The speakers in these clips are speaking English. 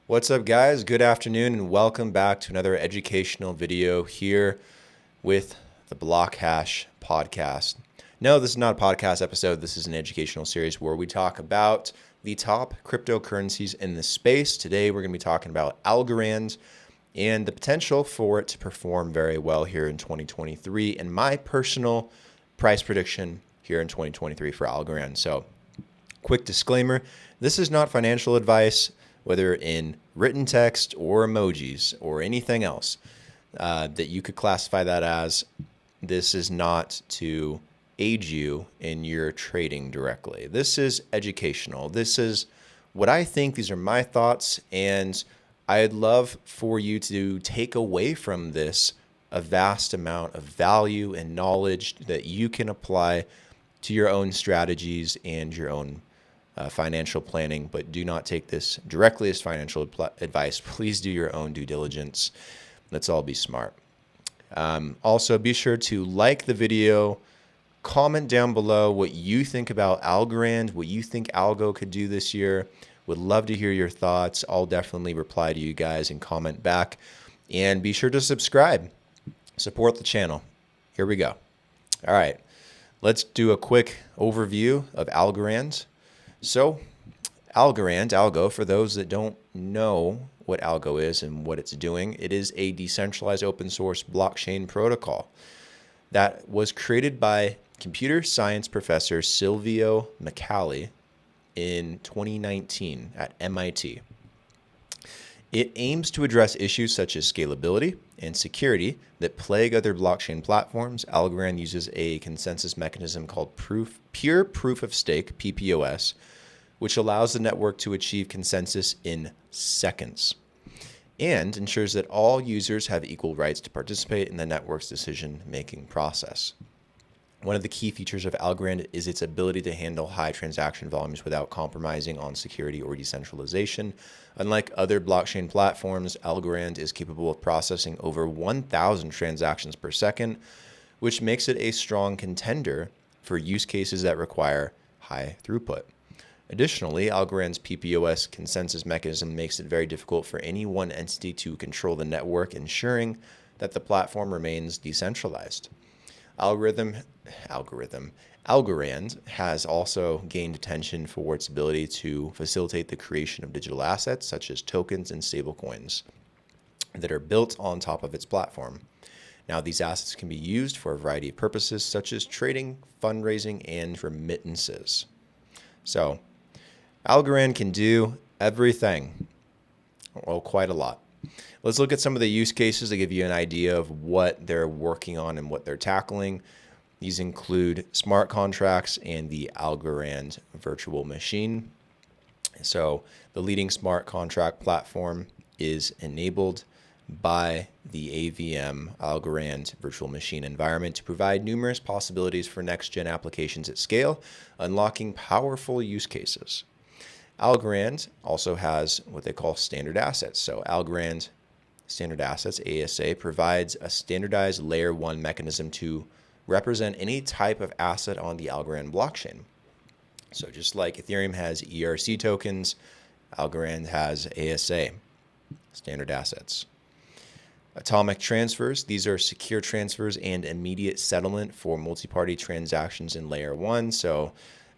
What's up, guys? Good afternoon and welcome back to another educational video here with the Block Hash podcast. No, this is not a podcast episode. This is an educational series where we talk about the top cryptocurrencies in the space. Today, we're going to be talking about Algorand and the potential for it to perform very well here in 2023 and my personal price prediction here in 2023 for Algorand. So, quick disclaimer, this is not financial advice, whether in written text or emojis or anything else that you could classify that as. This is not to aid you in your trading directly. This is educational. This is what I think. These are my thoughts, and I'd love for you to take away from this a vast amount of value and knowledge that you can apply to your own strategies and your own financial planning, but do not take this directly as financial advice. Please do your own due diligence. Let's all be smart. Also, be sure to like the video, comment down below what you think about Algorand, what you think ALGO could do this year. Would love to hear your thoughts. I'll definitely reply to you guys and comment back. And be sure to subscribe. Support the channel. Here we go. All right, let's do a quick overview of Algorand. So Algorand, ALGO, for those that don't know what ALGO is and what it's doing, it is a decentralized open source blockchain protocol that was created by computer science professor Silvio Micali in 2019 at MIT. It aims to address issues such as scalability and security that plague other blockchain platforms. Algorand uses a consensus mechanism called pure proof of stake, PPoS, which allows the network to achieve consensus in seconds and ensures that all users have equal rights to participate in the network's decision-making process. One of the key features of Algorand is its ability to handle high transaction volumes without compromising on security or decentralization. Unlike other blockchain platforms, Algorand is capable of processing over 1,000 transactions per second, which makes it a strong contender for use cases that require high throughput. Additionally, Algorand's PPoS consensus mechanism makes it very difficult for any one entity to control the network, ensuring that the platform remains decentralized. Algorand has also gained attention for its ability to facilitate the creation of digital assets such as tokens and stablecoins that are built on top of its platform. Now, these assets can be used for a variety of purposes such as trading, fundraising, and remittances. So, Algorand can do everything, well, quite a lot. Let's look at some of the use cases to give you an idea of what they're working on and what they're tackling. These include smart contracts and the Algorand virtual machine. So the leading smart contract platform is enabled by the AVM Algorand virtual machine environment to provide numerous possibilities for next-gen applications at scale, unlocking powerful use cases. Algorand also has what they call standard assets. So Algorand Standard Assets, ASA, provides a standardized layer 1 mechanism to represent any type of asset on the Algorand blockchain. So just like Ethereum has ERC tokens, Algorand has ASA, standard assets. Atomic transfers, these are secure transfers and immediate settlement for multi-party transactions in layer 1. So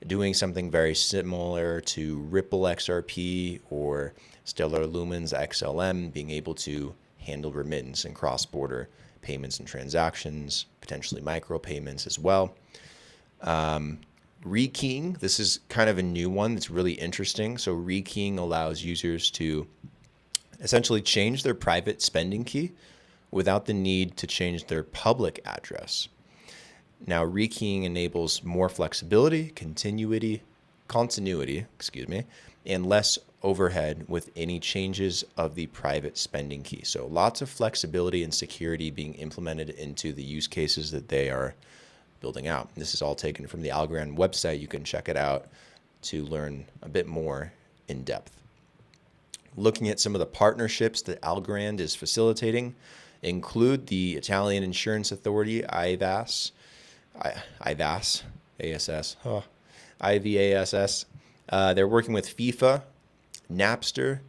doing something very similar to Ripple XRP or Stellar Lumens XLM, being able to handle remittance and cross-border payments and transactions, potentially micropayments as well. Rekeying, this is kind of a new one that's really interesting. So rekeying allows users to essentially change their private spending key without the need to change their public address. Now, rekeying enables more flexibility, continuity, and less overhead with any changes of the private spending key. So lots of flexibility and security being implemented into the use cases that they are building out. This is all taken from the Algorand website. You can check it out to learn a bit more in depth. Looking at some of the partnerships that Algorand is facilitating include the Italian Insurance Authority, IVASS, IVASS. They're working with FIFA, Napster,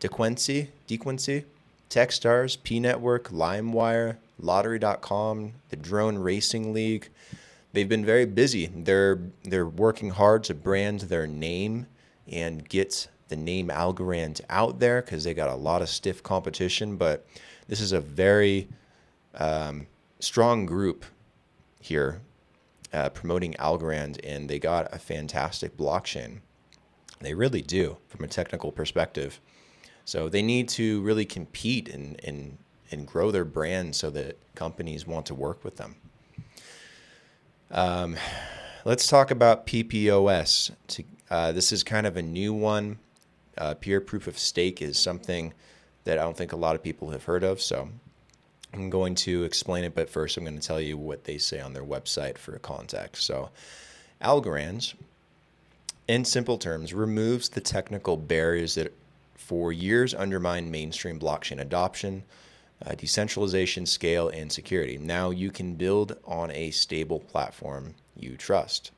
Dequency, Techstars, P Network, LimeWire, Lottery.com, the Drone Racing League. They've been very busy. They're working hard to brand their name and get the name Algorand out there because they got a lot of stiff competition. But this is a very strong group here promoting Algorand, and they got a fantastic blockchain. They really do from a technical perspective. So they need to really compete and grow their brand so that companies want to work with them. Let's talk about PPoS. This is kind of a new one. Peer proof of stake is something that I don't think a lot of people have heard of. So I'm going to explain it, but first I'm going to tell you what they say on their website for context. So Algorand, in simple terms, removes the technical barriers that for years undermined mainstream blockchain adoption, decentralization, scale, and security. Now you can build on a stable platform you trust.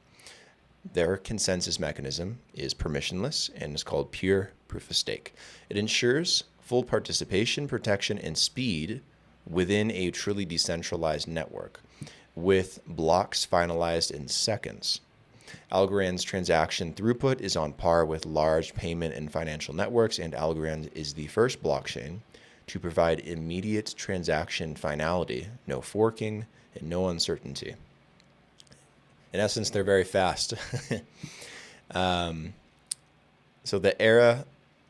Their consensus mechanism is permissionless and is called pure proof of stake. It ensures full participation, protection, and speed within a truly decentralized network, with blocks finalized in seconds. Algorand's transaction throughput is on par with large payment and financial networks, and Algorand is the first blockchain to provide immediate transaction finality, no forking, and no uncertainty. In essence, they're very fast. So the era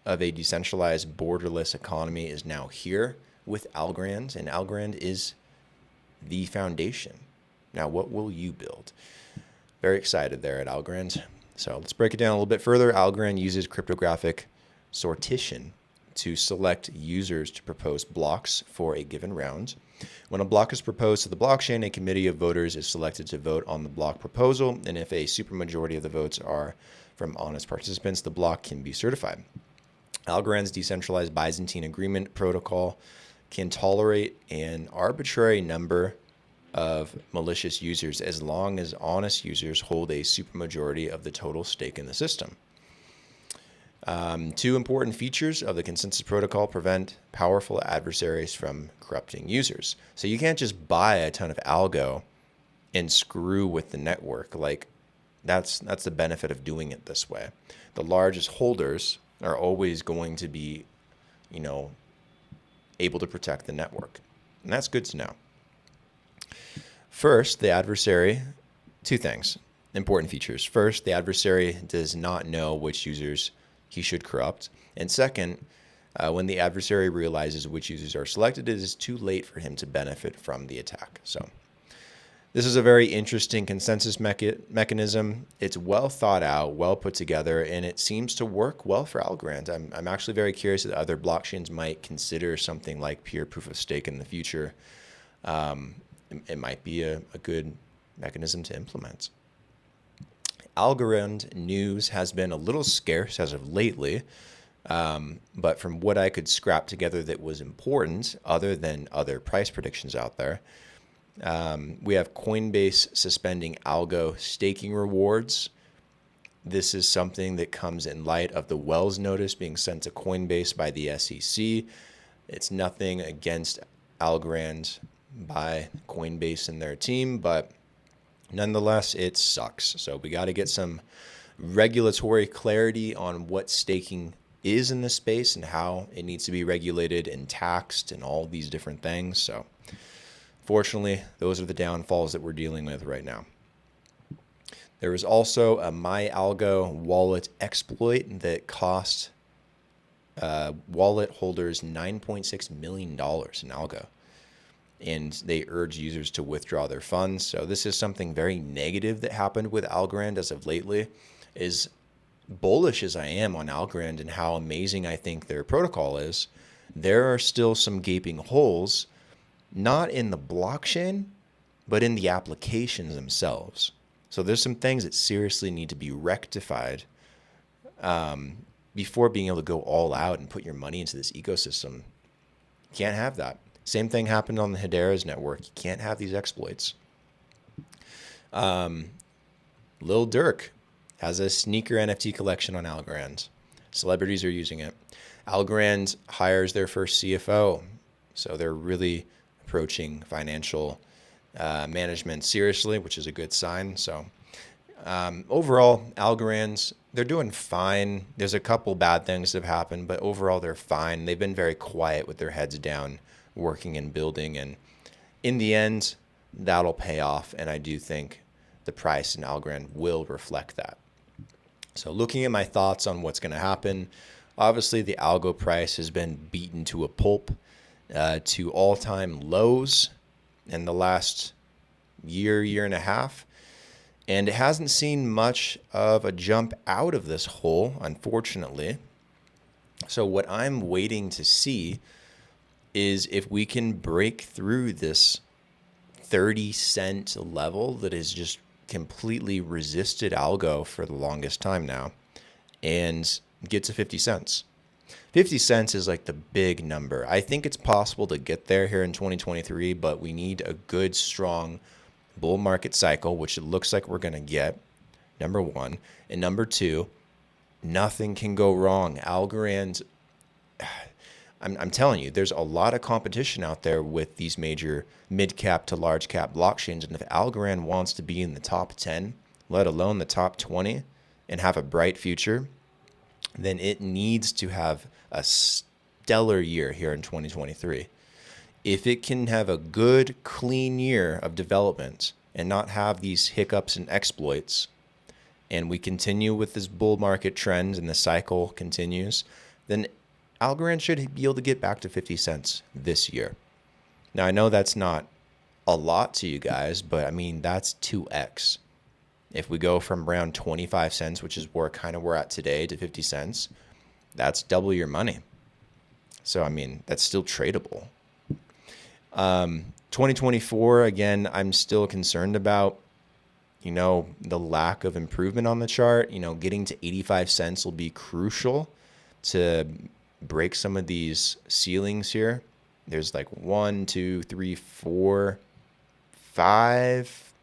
of a decentralized, borderless economy is now here with Algorand, and Algorand is the foundation. Now, what will you build? Very excited there at Algorand. So let's break it down a little bit further. Algorand uses cryptographic sortition to select users to propose blocks for a given round. When a block is proposed to the blockchain, a committee of voters is selected to vote on the block proposal, and if a supermajority of the votes are from honest participants, the block can be certified. Algorand's decentralized Byzantine agreement protocol can tolerate an arbitrary number of malicious users as long as honest users hold a supermajority of the total stake in the system. Two important features of the consensus protocol prevent powerful adversaries from corrupting users. So you can't just buy a ton of algo and screw with the network. Like that's the benefit of doing it this way. The largest holders are always going to be, able to protect the network. And that's good to know. First, the adversary, two things, important features. First, the adversary does not know which users he should corrupt. And second, when the adversary realizes which users are selected, it is too late for him to benefit from the attack. So this is a very interesting consensus mechanism. It's well thought out, well put together, and it seems to work well for Algorand. I'm actually very curious that other blockchains might consider something like pure proof of stake in the future. It might be a good mechanism to implement. Algorand news has been a little scarce as of lately, but from what I could scrap together that was important, other than other price predictions out there, we have Coinbase suspending ALGO staking rewards. This is something that comes in light of the Wells notice being sent to Coinbase by the SEC. It's nothing against Algorand by Coinbase and their team, but nonetheless, it sucks. So we got to get some regulatory clarity on what staking is in this space and how it needs to be regulated and taxed and all these different things. So fortunately, those are the downfalls that we're dealing with right now. There is also a MyAlgo wallet exploit that cost wallet holders $9.6 million in algo. And they urge users to withdraw their funds. So this is something very negative that happened with Algorand as of lately. As bullish as I am on Algorand and how amazing I think their protocol is, there are still some gaping holes, not in the blockchain, but in the applications themselves. So there's some things that seriously need to be rectified before being able to go all out and put your money into this ecosystem. You can't have that. Same thing happened on the Hedera's network. You can't have these exploits. Lil Durk has a sneaker NFT collection on Algorand. Celebrities are using it. Algorand hires their first CFO. So they're really approaching financial management seriously, which is a good sign. So overall, Algorand, they're doing fine. There's a couple bad things that have happened, but overall they're fine. They've been very quiet with their heads down, working and building. And in the end, that'll pay off. And I do think the price in Algorand will reflect that. So looking at my thoughts on what's going to happen, obviously the algo price has been beaten to a pulp, to all-time lows in the last year and a half. And it hasn't seen much of a jump out of this hole, unfortunately. So what I'm waiting to see is if we can break through this 30-cent level that has just completely resisted algo for the longest time now and get to 50 cents. 50 cents is like the big number. I think it's possible to get there here in 2023, but we need a good, strong bull market cycle, which it looks like we're going to get, number one. And number two, nothing can go wrong. Algorand, I'm telling you, there's a lot of competition out there with these major mid-cap to large-cap blockchains. And if Algorand wants to be in the top 10, let alone the top 20, and have a bright future, then it needs to have a stellar year here in 2023. If it can have a good, clean year of development and not have these hiccups and exploits, and we continue with this bull market trend and the cycle continues, then Algorand should be able to get back to 50 cents this year. Now, I know that's not a lot to you guys, but I mean, that's 2x. If we go from around 25 cents, which is where kind of we're at today, to 50 cents, that's double your money. So, I mean, that's still tradable. 2024, again, I'm still concerned about, the lack of improvement on the chart. Getting to 85 cents will be crucial to break some of these ceilings here. There's like 1, 2, 3, 4, 5.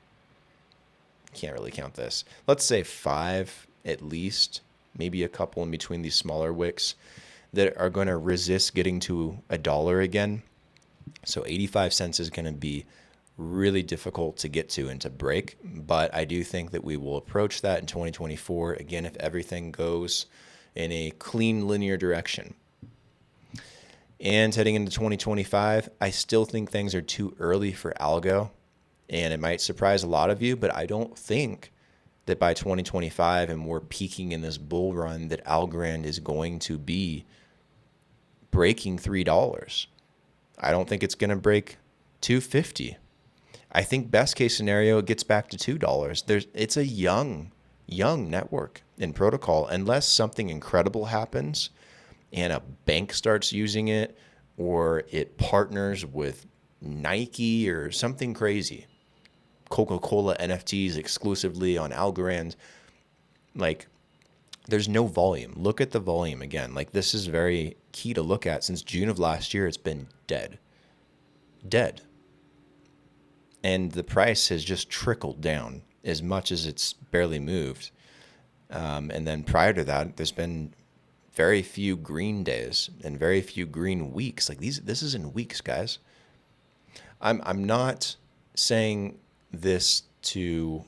Can't really count this. Let's say 5 at least, maybe a couple in between these smaller wicks that are going to resist getting to $1 again. So 85 cents is going to be really difficult to get to and to break, but I do think that we will approach that in 2024, again, if everything goes in a clean linear direction. And heading into 2025, I still think things are too early for algo, and it might surprise a lot of you, but I don't think that by 2025 and we're peaking in this bull run that Algorand is going to be breaking $3. I don't think it's going to break $2.50. I think best case scenario, it gets back to $2. It's a young network in protocol. Unless something incredible happens and a bank starts using it, or it partners with Nike or something crazy, Coca-Cola NFTs exclusively on Algorand, like, there's no volume. Look at the volume again. Like, this is very key to look at. Since June of last year, it's been dead. And the price has just trickled down as much as it's barely moved. And then prior to that, there's been very few green days and very few green weeks. Like, this is in weeks, guys. I'm not saying this to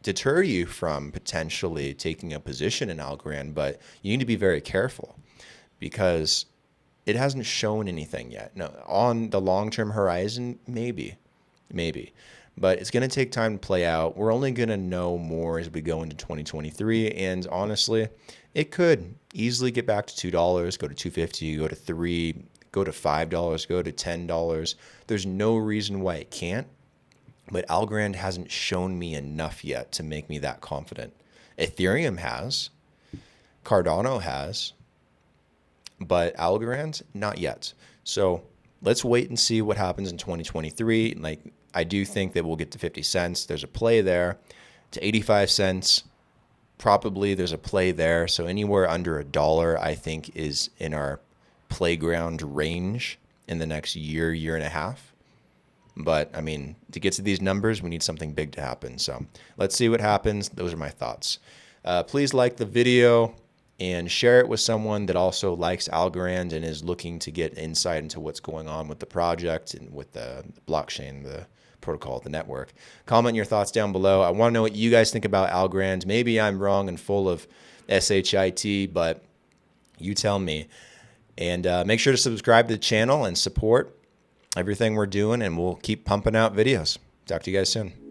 deter you from potentially taking a position in Algorand, but you need to be very careful because it hasn't shown anything yet. No, on the long-term horizon, maybe, but it's going to take time to play out. We're only going to know more as we go into 2023, and honestly, it could easily get back to $2, go to $2.50, go to $3, go to $5, go to $10. There's no reason why it can't. But Algorand hasn't shown me enough yet to make me that confident. Ethereum has, Cardano has, but Algorand, not yet. So let's wait and see what happens in 2023. Like, I do think that we'll get to 50 cents. There's a play there. To 85 cents, probably there's a play there. So anywhere under $1, I think, is in our playground range in the next year and a half. But, I mean, to get to these numbers, we need something big to happen. So let's see what happens. Those are my thoughts. Please like the video. and share it with someone that also likes Algorand and is looking to get insight into what's going on with the project and with the blockchain, the protocol, the network. Comment your thoughts down below. I want to know what you guys think about Algorand. Maybe I'm wrong and full of SHIT, but you tell me. And make sure to subscribe to the channel and support everything we're doing, and we'll keep pumping out videos. Talk to you guys soon.